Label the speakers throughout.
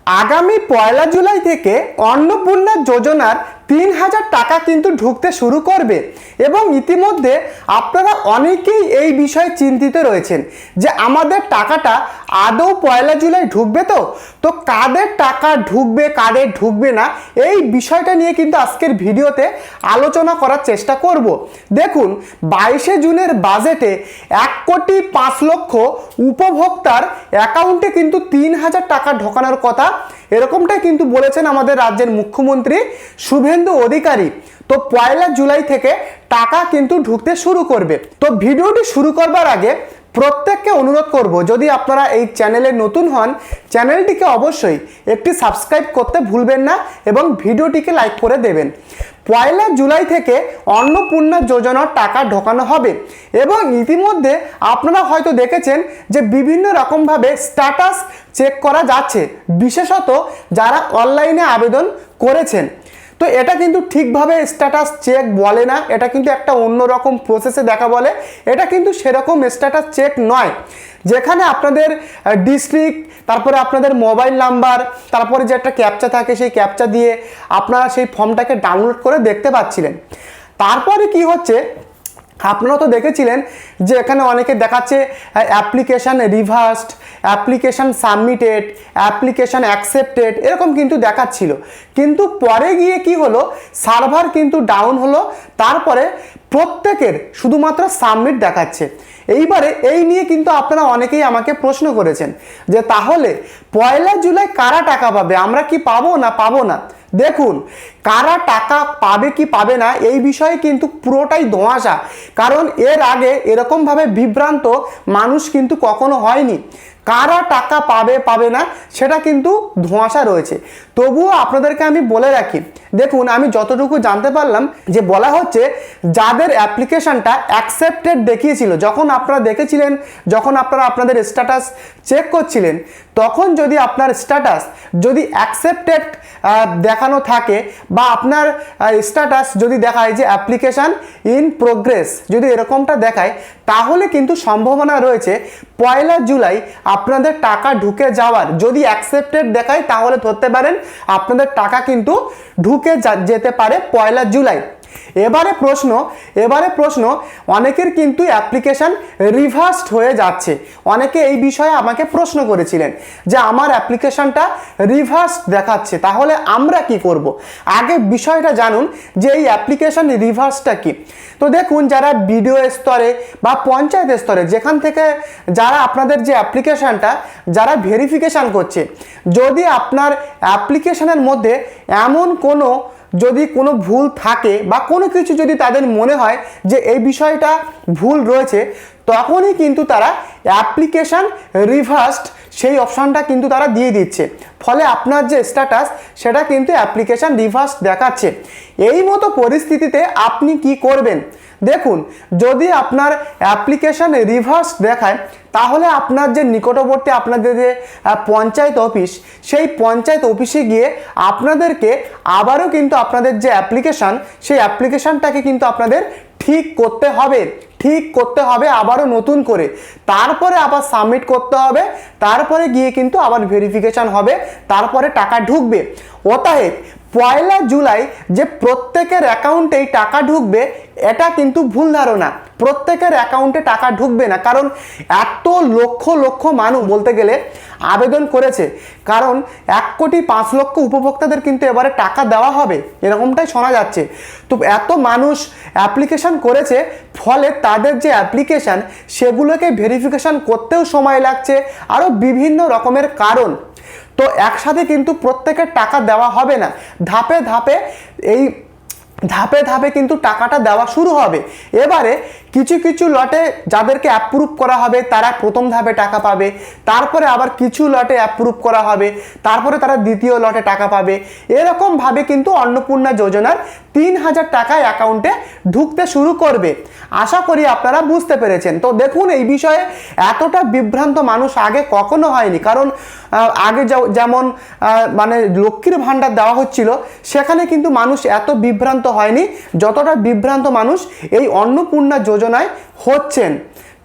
Speaker 1: আগামী 1 জুলাই থেকে অন্নপূর্ণা যোজনার 3000 টাকা কিন্তু ঢুকতে শুরু করবে এবং ইতিমধ্যে আপনারা অনেকেই এই বিষয়ে চিন্তিত রয়েছেন যে আমাদের টাকাটা আদৌ 1 জুলাই ঢুকবে তো কাদের টাকা ঢুকবে কাদের ঢুকবে না এই বিষয়টা নিয়ে কিন্তু আজকের ভিডিওতে আলোচনা করার চেষ্টা করব। দেখুন 22শে জুনের বাজেটে 1,05,00,000 উপভোক্তার অ্যাকাউন্টে কিন্তু 3000 টাকা ঢোকানোর কথা এরকমটাই কিন্তু বলেছেন আমাদের রাজ্যের মুখ্যমন্ত্রী শুভেন্দু অধিকারী। তো 1 জুলাই থেকে টাকা কিন্তু ঢুকতে শুরু করবে। তো ভিডিওটি শুরু করবার আগে প্রত্যেককে অনুরোধ করব, যদি আপনারা এই চ্যানেলে নতুন হন চ্যানেলটিকে অবশ্যই একটি সাবস্ক্রাইব করতে ভুলবেন না এবং ভিডিওটিকে লাইক করে দেবেন। 1 জুলাই থেকে অন্নপূর্ণা যোজনার টাকা ঢোকানো হবে এবং ইতিমধ্যে আপনারা হয়তো দেখেছেন যে বিভিন্ন রকমভাবে স্ট্যাটাস চেক করা যাচ্ছে, বিশেষত যারা অনলাইনে আবেদন করেছেন। তো এটা কিন্তু ঠিকভাবে স্ট্যাটাস চেক বলে না, এটা কিন্তু একটা অন্যরকম প্রসেসে দেখা বলে। এটা কিন্তু সেরকম স্ট্যাটাস চেক নয়, যেখানে আপনাদের ডিস্ট্রিক্ট, তারপরে আপনাদের মোবাইল নাম্বার, তারপরে যে একটা ক্যাপচা থাকে সেই ক্যাপচা দিয়ে আপনারা সেই ফর্মটাকে ডাউনলোড করে দেখতে পাচ্ছিলেন। তারপরে কি হচ্ছে, আপনারা তো দেখেছিলেন যে এখানে অনেকে দেখাচ্ছে application reversed, application submitted, application accepted, এরকম কিন্তু দেখাচ্ছিল। কিন্তু পরে গিয়ে কি হলো, সার্ভার কিন্তু ডাউন হলো, তারপরে প্রত্যেকের শুধুমাত্র সাবমিট দেখাচ্ছে। এইবারে এই নিয়ে কিন্তু আপনারা অনেকেই আমাকে প্রশ্ন করেছেন যে তাহলে 1 জুলাই কারা টাকা পাবে, আমরা কি পাবো না পাবো না। দেখুন, কারা টাকা পাবে কি পাবে না এই বিষয়ে কিন্তু পুরোটাই ধোঁয়াশা, কারণ এর আগে এরকমভাবে বিভ্রান্ত মানুষ কিন্তু কখনো হয়নি। কারা টাকা পাবে পাবে না সেটা কিন্তু ধোঁয়াশা রয়েছে। তবুও আপনাদেরকে আমি বলে রাখি, দেখুন আমি যতটুকু জানতে পারলাম যে বলা হচ্ছে যাদের অ্যাপ্লিকেশনটা অ্যাকসেপ্টেড দেখিয়েছিল, যখন আপনারা দেখেছিলেন, যখন আপনারা আপনাদের স্ট্যাটাস চেক করছিলেন, তখন যদি আপনার স্ট্যাটাস যদি অ্যাকসেপ্টেড দেখানো থাকে বা আপনার স্ট্যাটাস যদি দেখায় যে অ্যাপ্লিকেশান ইন প্রোগ্রেস, যদি এরকমটা দেখায়, তাহলে কিন্তু সম্ভাবনা রয়েছে 1 জুলাই আপনাদের টাকা ঢুকে যাওয়ার। যদি অ্যাকসেপ্টেড দেখায় তাহলে ধরতে পারেন আপনাদের টাকা কিন্তু ঢুকে যেতে পারে 1 জুলাই। এবারে প্রশ্ন অনেকের কিন্তু অ্যাপ্লিকেশান রিভার্সড হয়ে যাচ্ছে। অনেকে এই বিষয়ে আমাকে প্রশ্ন করেছিলেন যে আমার অ্যাপ্লিকেশানটা রিভার্সড দেখাচ্ছে, তাহলে আমরা কি করব। আগে বিষয়টা জানুন যে এই অ্যাপ্লিকেশান রিভার্সটা কি। তো দেখুন, যারা বিডিও স্তরে বা পঞ্চায়েত স্তরে, যেখান থেকে যারা আপনাদের যে অ্যাপ্লিকেশানটা যারা ভেরিফিকেশান করছে, যদি আপনার অ্যাপ্লিকেশানের মধ্যে এমন যদি কোনো ভুল থাকে বা কোনো কিছু যদি তাদের মনে হয় যে এই বিষয়টা ভুল রয়েছে, তখনই কিন্তু তারা অ্যাপ্লিকেশান রিভার্সড সেই অপশানটা কিন্তু তারা দিয়ে দিচ্ছে। ফলে আপনার যে স্ট্যাটাস সেটা কিন্তু অ্যাপ্লিকেশান রিভার্সড দেখাচ্ছে। এই মতো পরিস্থিতিতে আপনি কি করবেন? দেখুন, যদি আপনার অ্যাপ্লিকেশান রিভার্স দেখায়, তাহলে আপনার যে নিকটবর্তী আপনাদের যে পঞ্চায়েত অফিস, সেই পঞ্চায়েত অফিসে গিয়ে আপনাদেরকে আবারও কিন্তু আপনাদের যে অ্যাপ্লিকেশান, সেই অ্যাপ্লিকেশানটাকে কিন্তু আপনাদের ঠিক করতে হবে আবারও নতুন করে, তারপরে আবার সাবমিট করতে হবে, তারপরে গিয়ে কিন্তু আবার ভেরিফিকেশান হবে, তারপরে টাকা ঢুকবে। অতএব 1 জুলাই যে প্রত্যেকের অ্যাকাউন্টেই টাকা ঢুকবে এটা কিন্তু ভুল ধারণা। প্রত্যেকের অ্যাকাউন্টে টাকা ঢুকবে না, কারণ এত লক্ষ মানুষ বলতে গেলে আবেদন করেছে, কারণ 1,05,00,000 উপভোক্তাদের কিন্তু এবারে টাকা দেওয়া হবে এরকমটাই শোনা যাচ্ছে। তো এত মানুষ অ্যাপ্লিকেশান করেছে, ফলে তাদের যে অ্যাপ্লিকেশান সেগুলোকে ভেরিফিকেশান করতেও সময় লাগছে, আরও বিভিন্ন রকমের কারণ। তো একসাথে কিন্তু প্রত্যেকের টাকা দেওয়া হবে না, ধাপে ধাপে কিন্তু টাকাটা দেওয়া শুরু হবে। এবারে কিছু লটে যাদেরকে অ্যাপ্রুভ করা হবে তারা প্রথম ধাপে টাকা পাবে, তারপরে আবার কিছু লটে অ্যাপ্রুভ করা হবে, তারপরে তারা দ্বিতীয় লটে টাকা পাবে। এরকমভাবে কিন্তু অন্নপূর্ণা যোজনার 3000 টাকা অ্যাকাউন্টে ঢুকতে শুরু করবে। আশা করি আপনারা বুঝতে পেরেছেন। তো দেখুন, এই বিষয়ে এতটা বিভ্রান্ত মানুষ আগে কখনো হয়নি, কারণ আগে যেমন মানে লক্ষ্মীর ভাণ্ডার দেওয়া হচ্ছিল, সেখানে কিন্তু মানুষ এত বিভ্রান্ত হয়নি যতটা বিভ্রান্ত মানুষ এই অন্নপূর্ণা যোজনায় হচ্ছেন।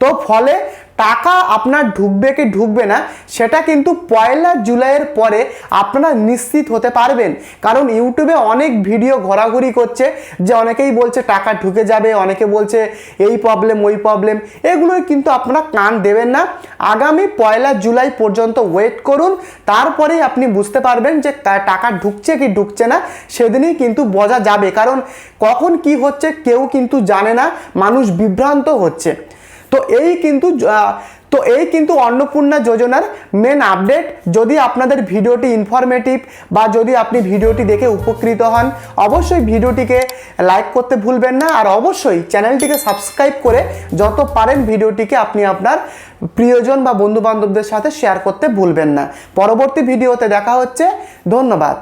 Speaker 1: তো ফলে টাকা আপনার ঢুকবে কি ঢুকবে না সেটা কিন্তু 1 জুলাইয়ের পরে আপনারা নিশ্চিত হতে পারবেন। কারণ ইউটিউবে অনেক ভিডিও ঘোরাঘুরি করছে যে অনেকেই বলছে টাকা ঢুকে যাবে, অনেকে বলছে এই প্রবলেম ওই প্রবলেম, এগুলোই কিন্তু আপনারা কান দেবেন না। আগামী 1 জুলাই পর্যন্ত ওয়েট করুন, তারপরেই আপনি বুঝতে পারবেন যে টাকা ঢুকছে কি ঢুকছে না, সেদিনই কিন্তু বোঝা যাবে। কারণ কখন কি হচ্ছে কেউ কিন্তু জানে না, মানুষ বিভ্রান্ত হচ্ছে। তো এই কিন্তু অন্নপূর্ণা যোজনার মেন আপডেট। যদি আপনাদের ভিডিওটি ইনফরমেটিভ বা যদি আপনি ভিডিওটি দেখে উপকৃত হন, অবশ্যই ভিডিওটিকে লাইক করতে ভুলবেন না, আর অবশ্যই চ্যানেলটিকে সাবস্ক্রাইব করে যত পারেন ভিডিওটিকে আপনি আপনার প্রিয়জন বা বন্ধু বান্ধবদের সাথে শেয়ার করতে ভুলবেন না। পরবর্তী ভিডিওতে দেখা হচ্ছে, ধন্যবাদ।